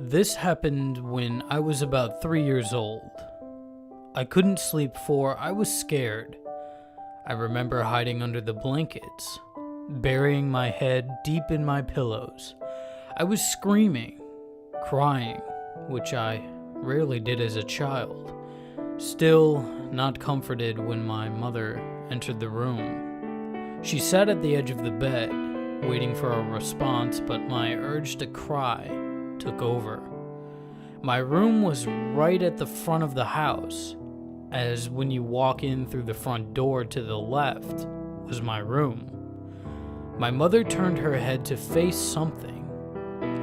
This happened when I was about 3 years old. I couldn't sleep for I was scared. I remember hiding under the blankets, burying my head deep in my pillows. I was screaming, crying, which I rarely did as a child. Still not comforted when my mother entered the room. She sat at the edge of the bed, waiting for a response, but my urge to cry took over. My room was right at the front of the house, as when you walk in through the front door to the left was my room. My mother turned her head to face something,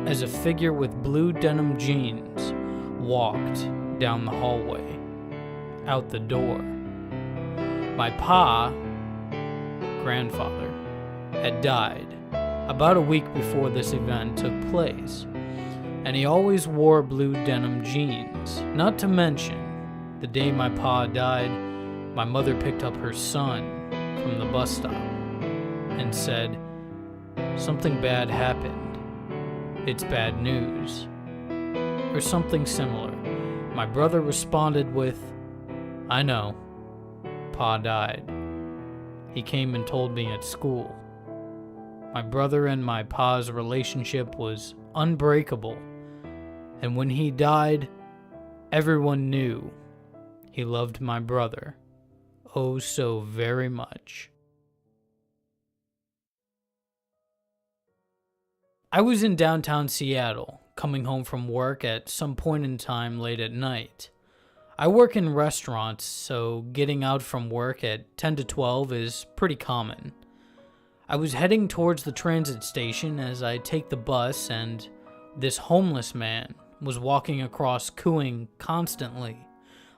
as a figure with blue denim jeans walked down the hallway, out the door. My grandfather, had died about a week before this event took place, and he always wore blue denim jeans. Not to mention, the day my pa died, my mother picked up her son from the bus stop and said, "Something bad happened. It's bad news," or something similar. My brother responded with, "I know, Pa died. He came and told me at school." My brother and my pa's relationship was unbreakable, and when he died, everyone knew he loved my brother oh so very much. I was in downtown Seattle, coming home from work at some point in time late at night. I work in restaurants, so getting out from work at 10 to 12 is pretty common. I was heading towards the transit station as I take the bus, and this homeless man was walking across cooing constantly,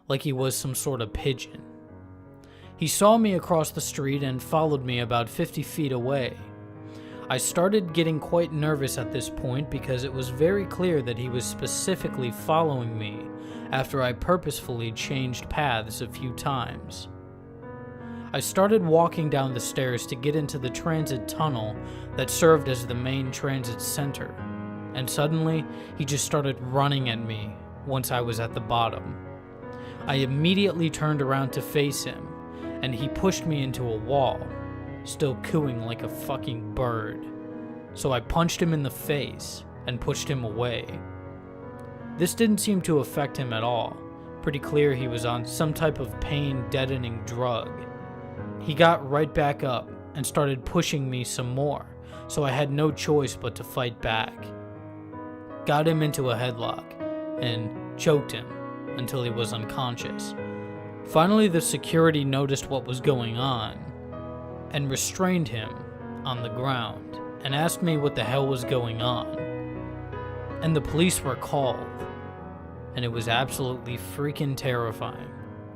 like he was some sort of pigeon. He saw me across the street and followed me about 50 feet away. I started getting quite nervous at this point because it was very clear that he was specifically following me after I purposefully changed paths a few times. I started walking down the stairs to get into the transit tunnel that served as the main transit center, and suddenly he just started running at me once I was at the bottom. I immediately turned around to face him, and he pushed me into a wall, still cooing like a fucking bird. So I punched him in the face and pushed him away. This didn't seem to affect him at all. Pretty clear he was on some type of pain-deadening drug. He got right back up and started pushing me some more, so I had no choice but to fight back. Got him into a headlock and choked him until he was unconscious. Finally, the security noticed what was going on and restrained him on the ground and asked me what the hell was going on. And the police were called, and it was absolutely freaking terrifying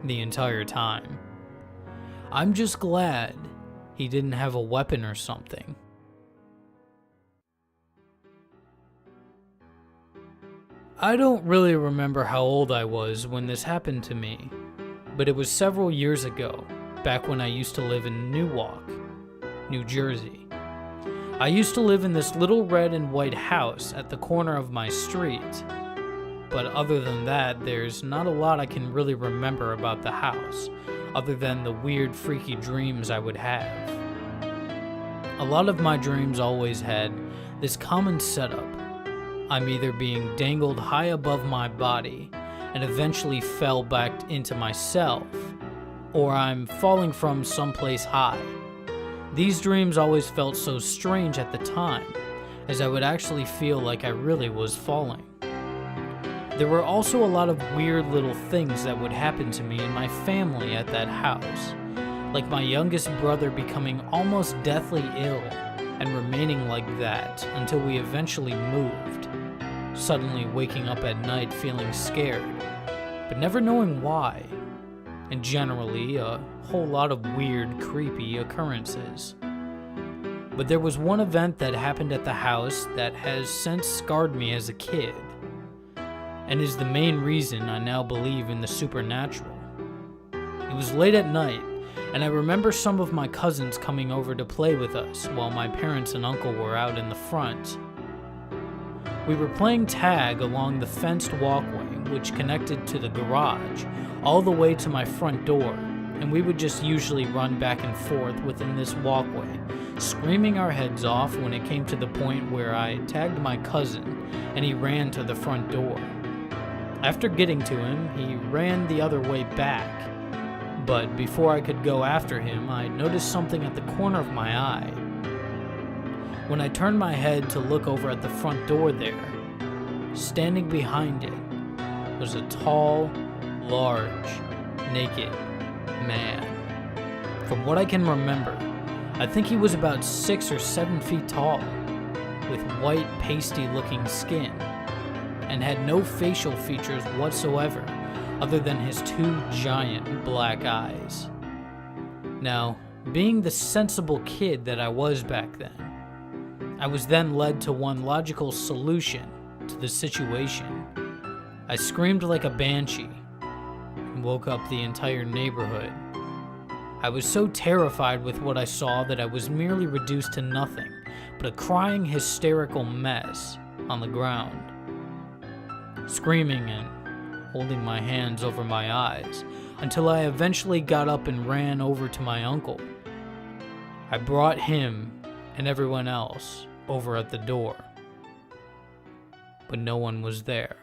the entire time. I'm just glad he didn't have a weapon or something. I don't really remember how old I was when this happened to me, but it was several years ago, back when I used to live in Newark, New Jersey. I used to live in this little red and white house at the corner of my street, but other than that, there's not a lot I can really remember about the house, other than the weird, freaky dreams I would have. A lot of my dreams always had this common setup. I'm either being dangled high above my body and eventually fell back into myself, or I'm falling from someplace high. These dreams always felt so strange at the time, as I would actually feel like I really was falling. There were also a lot of weird little things that would happen to me and my family at that house, like my youngest brother becoming almost deathly ill and remaining like that until we eventually moved, suddenly waking up at night feeling scared, but never knowing why, and generally a whole lot of weird, creepy occurrences. But there was one event that happened at the house that has since scarred me as a kid, and is the main reason I now believe in the supernatural. It was late at night, and I remember some of my cousins coming over to play with us while my parents and uncle were out in the front. We were playing tag along the fenced walkway which connected to the garage all the way to my front door, and we would just usually run back and forth within this walkway, screaming our heads off when it came to the point where I tagged my cousin and he ran to the front door. After getting to him, he ran the other way back, but before I could go after him, I noticed something at the corner of my eye. When I turned my head to look over at the front door there, standing behind it was a tall, large, naked man. From what I can remember, I think he was about 6 or 7 feet tall, with white, pasty-looking skin, and had no facial features whatsoever other than his 2 giant black eyes. Now, being the sensible kid that I was back then, I was then led to one logical solution to the situation. I screamed like a banshee and woke up the entire neighborhood. I was so terrified with what I saw that I was merely reduced to nothing but a crying, hysterical mess on the ground, screaming and holding my hands over my eyes until I eventually got up and ran over to my uncle. I brought him and everyone else over at the door, but no one was there.